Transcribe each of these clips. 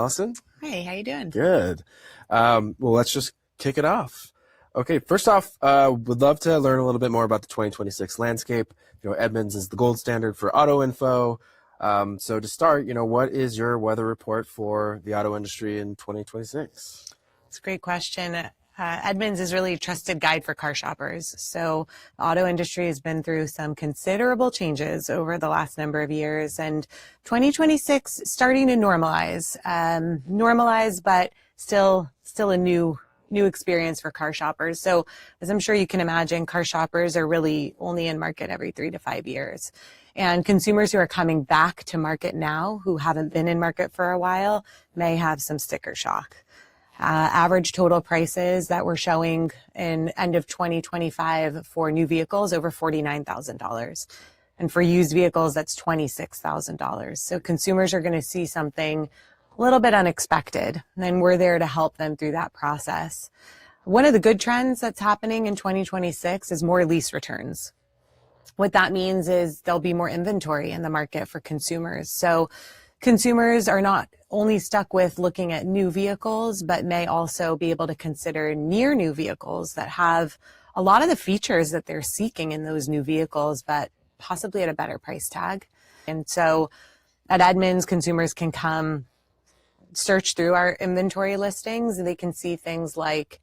Alison. Hey, how you doing? Good. Well, let's just kick it off. Okay, first off, would love to learn a little bit more about the 2026 landscape. Edmunds is the gold standard for auto info. So to start, what is your weather report for the auto industry in 2026? It's a great question. Edmunds is really a trusted guide for car shoppers. So the auto industry has been through some considerable changes over the last number of years, and 2026 starting to normalize, but still a new experience for car shoppers. So as I'm sure you can imagine, car shoppers are really only in market every 3 to 5 years. And consumers who are coming back to market now, who haven't been in market for a while, may have some sticker shock. Average total prices that we're showing in end of 2025 for new vehicles over $49,000. And for used vehicles, that's $26,000. So consumers are going to see something a little bit unexpected, and we're there to help them through that process. One of the good trends that's happening in 2026 is more lease returns. What that means is there'll be more inventory in the market for consumers. So consumers are not only stuck with looking at new vehicles, but may also be able to consider near new vehicles that have a lot of the features that they're seeking in those new vehicles, but possibly at a better price tag. And so at Edmunds, consumers can come search through our inventory listings, and they can see things like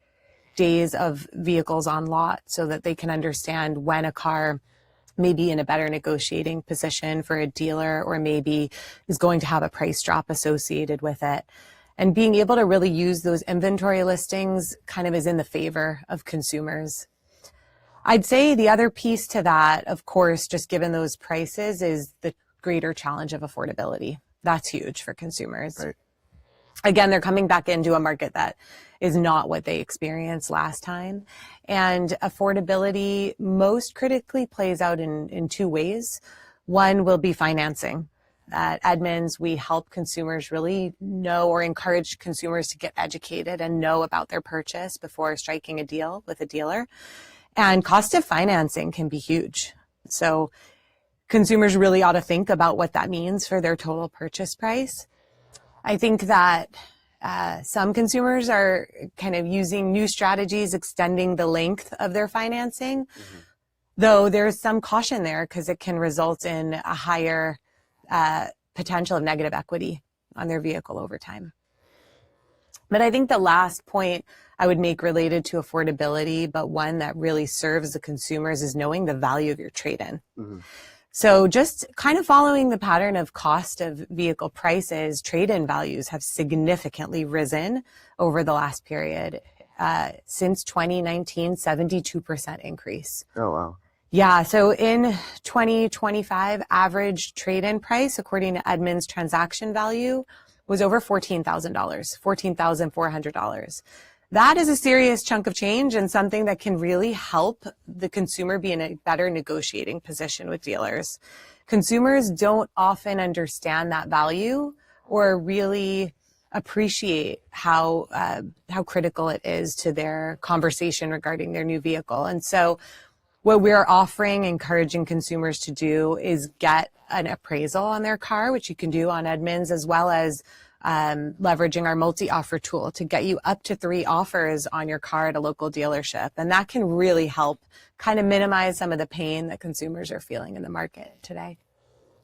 days of vehicles on lot so that they can understand when a car may be in a better negotiating position for a dealer, or maybe is going to have a price drop associated with it. And being able to really use those inventory listings kind of is in the favor of consumers. I'd say the other piece to that, of course, just given those prices, is the greater challenge of affordability. That's huge for consumers. Right. Again, they're coming back into a market that is not what they experienced last time. And affordability most critically plays out in two ways. One will be financing. At Edmunds, we help consumers really know, or encourage consumers to get educated and know about their purchase before striking a deal with a dealer. And cost of financing can be huge. So consumers really ought to think about what that means for their total purchase price. I think that some consumers are kind of using new strategies, extending the length of their financing, though there's some caution there because it can result in a higher potential of negative equity on their vehicle over time. But I think the last point I would make related to affordability, but one that really serves the consumers, is knowing the value of your trade-in. So just kind of following the pattern of cost of vehicle prices, trade-in values have significantly risen over the last period. Since 2019, 72% increase. Oh, wow. Yeah, so in 2025, average trade-in price, according to Edmunds transaction value, was over $14,000, $14,400. That is a serious chunk of change, and something that can really help the consumer be in a better negotiating position with dealers. Consumers don't often understand that value or really appreciate how critical it is to their conversation regarding their new vehicle. And so what we're offering, encouraging consumers to do, is get an appraisal on their car, which you can do on Edmunds, as well as leveraging our multi-offer tool to get you up to 3 offers on your car at a local dealership. And that can really help kind of minimize some of the pain that consumers are feeling in the market today.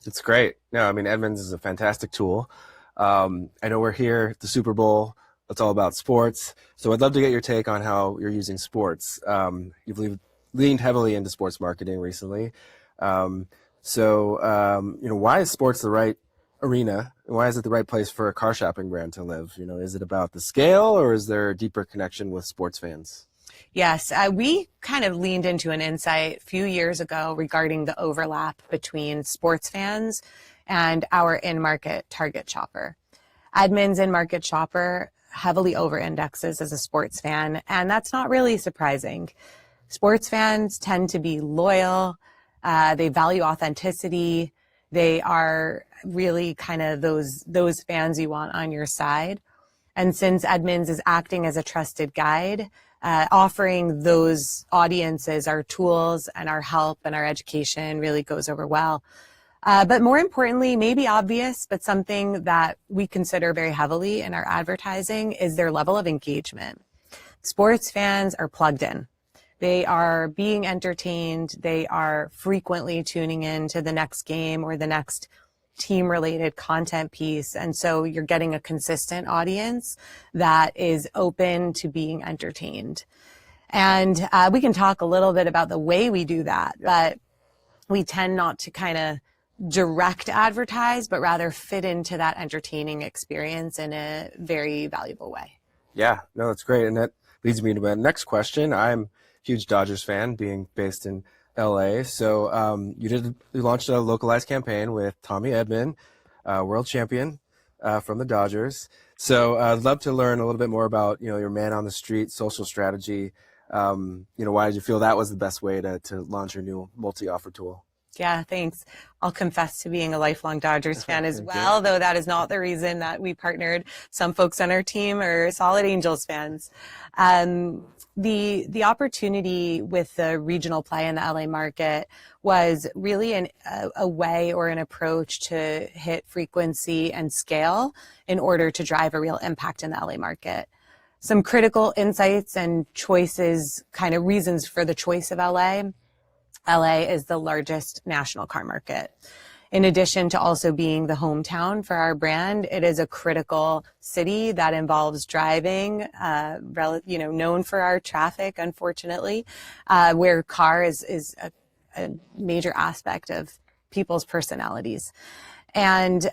It's great. No, I mean, Edmunds is a fantastic tool. I know we're here at the Super Bowl. It's all about sports. So I'd love to get your take on how you're using sports. You've leaned heavily into sports marketing recently. Why is sports the right arena? Why is it the right place for a car shopping brand to live? Is it about the scale, or is there a deeper connection with sports fans? Yes, we kind of leaned into an insight a few years ago regarding the overlap between sports fans and our in-market target shopper. Edmunds in-market shopper heavily over-indexes as a sports fan, and that's not really surprising. Sports fans tend to be loyal. They value authenticity. They are really kind of those fans you want on your side. And since Edmunds is acting as a trusted guide, offering those audiences our tools and our help and our education really goes over well. But more importantly, maybe obvious, but something that we consider very heavily in our advertising is their level of engagement. Sports fans are plugged in. They are being entertained. They are frequently tuning in to the next game or the next team-related content piece. And so you're getting a consistent audience that is open to being entertained. And we can talk a little bit about the way we do that, but we tend not to kind of direct advertise, but rather fit into that entertaining experience in a very valuable way. Yeah, no, that's great. And that leads me to my next question. I'm a huge Dodgers fan, being based in LA. So you launched a localized campaign with Tommy Edman, world champion from the Dodgers. So I'd love to learn a little bit more about, your man on the street social strategy. Why did you feel that was the best way to launch your new multi-offer tool? Yeah, thanks. I'll confess to being a lifelong Dodgers fan as well, though that is not the reason that we partnered. Some folks on our team are solid Angels fans. The opportunity with the regional play in the LA market was really a way or an approach to hit frequency and scale in order to drive a real impact in the LA market. Some critical insights and choices, kind of reasons for the choice of LA. LA is the largest national car market. In addition to also being the hometown for our brand, it is a critical city that involves driving, known for our traffic, unfortunately, where car is a major aspect of people's personalities. And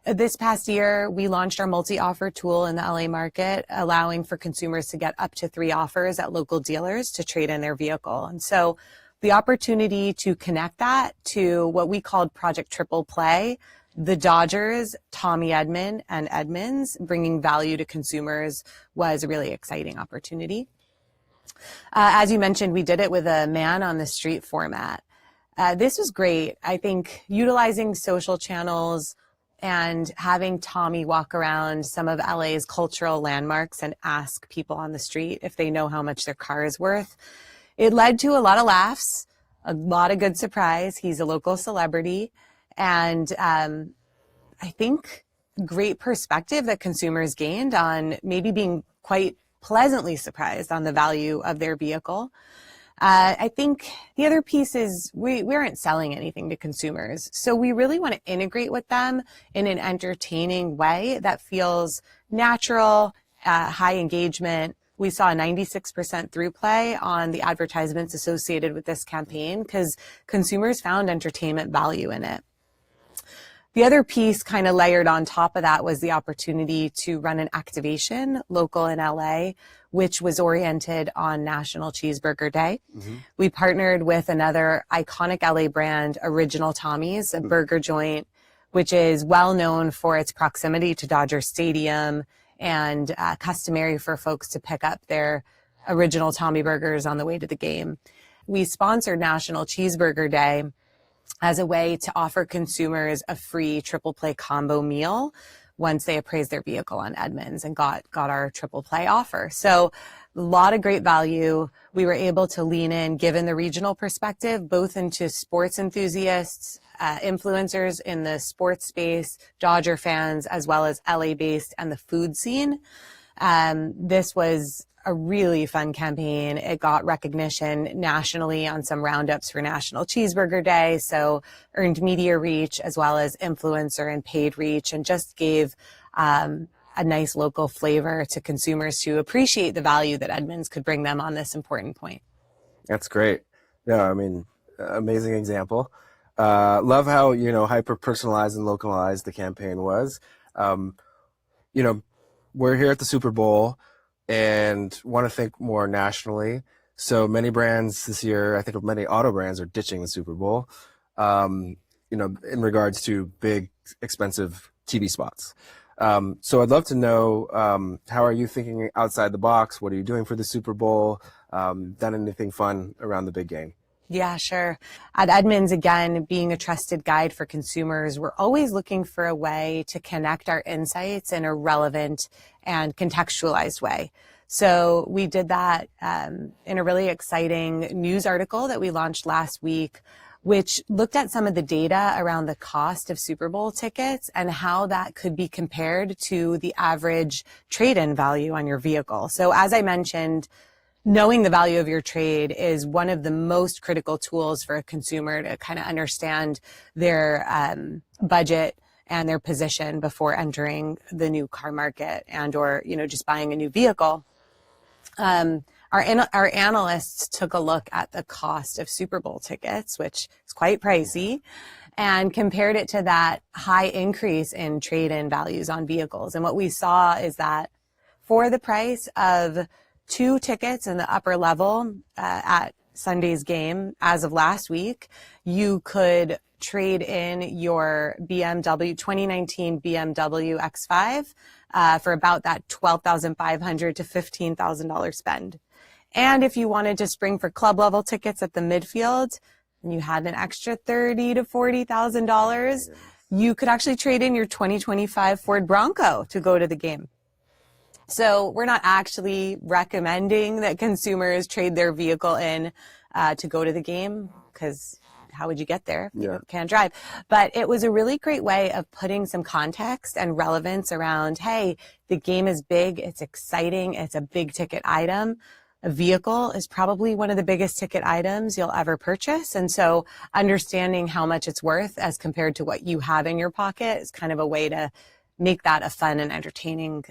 this past year, we launched our multi-offer tool in the LA market, allowing for consumers to get up to 3 offers at local dealers to trade in their vehicle. And so the opportunity to connect that to what we called Project Triple Play, the Dodgers, Tommy Edman, and Edmunds, bringing value to consumers, was a really exciting opportunity. As you mentioned, we did it with a man on the street format. This was great. I think utilizing social channels and having Tommy walk around some of LA's cultural landmarks and ask people on the street if they know how much their car is worth. It led to a lot of laughs, a lot of good surprise. He's a local celebrity, and I think great perspective that consumers gained on maybe being quite pleasantly surprised on the value of their vehicle. I think the other piece is we aren't selling anything to consumers, so we really want to integrate with them in an entertaining way that feels natural, high engagement. We saw a 96% through play on the advertisements associated with this campaign because consumers found entertainment value in it. The other piece kind of layered on top of that was the opportunity to run an activation local in LA, which was oriented on National Cheeseburger Day. Mm-hmm. We partnered with another iconic LA brand, Original Tommy's, a burger joint, which is well known for its proximity to Dodger Stadium and customary for folks to pick up their original Tommy burgers on the way to the game. We sponsored National Cheeseburger Day as a way to offer consumers a free triple play combo meal once they appraised their vehicle on Edmunds and got our triple play offer. So a lot of great value. We were able to lean in, given the regional perspective, both into sports enthusiasts, influencers in the sports space, Dodger fans, as well as LA-based and the food scene. This was a really fun campaign. It got recognition nationally on some roundups for National Cheeseburger Day, so earned media reach as well as influencer and paid reach, and just gave a nice local flavor to consumers to appreciate the value that Edmunds could bring them on this important point. That's great. Yeah, I mean, amazing example. Love how, hyper personalized and localized the campaign was. We're here at the Super Bowl and want to think more nationally. So many brands this year, I think many auto brands are ditching the Super Bowl, in regards to big, expensive TV spots. So I'd love to know, how are you thinking outside the box? What are you doing for the Super Bowl? Done anything fun around the big game? Yeah, sure. At Edmunds, again, being a trusted guide for consumers, we're always looking for a way to connect our insights in a relevant and contextualized way. So we did that in a really exciting news article that we launched last week, which looked at some of the data around the cost of Super Bowl tickets and how that could be compared to the average trade-in value on your vehicle. So as I mentioned, knowing the value of your trade is one of the most critical tools for a consumer to kind of understand their budget and their position before entering the new car market and or, just buying a new vehicle. Our analysts took a look at the cost of Super Bowl tickets, which is quite pricey, and compared it to that high increase in trade-in values on vehicles. And what we saw is that for the price of 2 tickets in the upper level at Sunday's game as of last week, you could trade in your 2019 BMW X5 for about that $12,500 to $15,000 spend. And if you wanted to spring for club level tickets at the midfield and you had an extra $30,000 to $40,000, you could actually trade in your 2025 Ford Bronco to go to the game. So we're not actually recommending that consumers trade their vehicle in to go to the game, because how would you get there if you can't drive? But it was a really great way of putting some context and relevance around, hey, the game is big, it's exciting, it's a big ticket item. A vehicle is probably one of the biggest ticket items you'll ever purchase. And so understanding how much it's worth as compared to what you have in your pocket is kind of a way to make that a fun and entertaining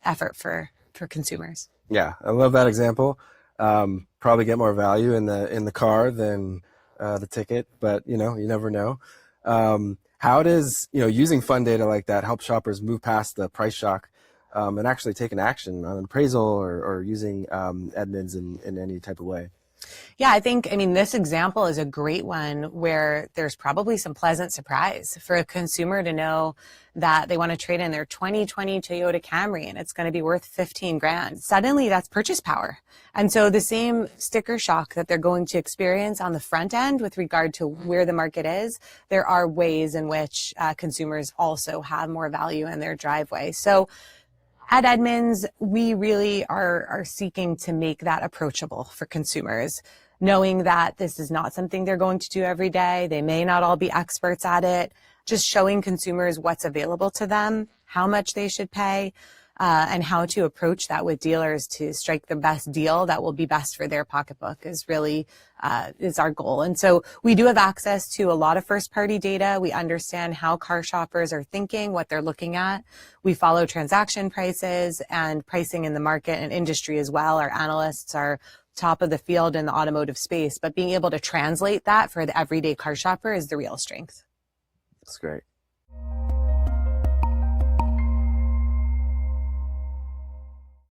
effort for consumers. Yeah, I love that example. Probably get more value in the car than the ticket, but you never know. How does using fun data like that help shoppers move past the price shock and actually take an action on an appraisal or using Edmunds in any type of way? Yeah, I think, this example is a great one where there's probably some pleasant surprise for a consumer to know that they want to trade in their 2020 Toyota Camry and it's going to be worth $15,000. Suddenly that's purchase power. And so the same sticker shock that they're going to experience on the front end with regard to where the market is, there are ways in which consumers also have more value in their driveway. So at Edmunds, we really are seeking to make that approachable for consumers, knowing that this is not something they're going to do every day. They may not all be experts at it. Just showing consumers what's available to them, how much they should pay, and how to approach that with dealers to strike the best deal that will be best for their pocketbook is really is our goal. And so we do have access to a lot of first-party data. We understand how car shoppers are thinking, what they're looking at. We follow transaction prices and pricing in the market and industry as well. Our analysts are top of the field in the automotive space, but being able to translate that for the everyday car shopper is the real strength. That's great.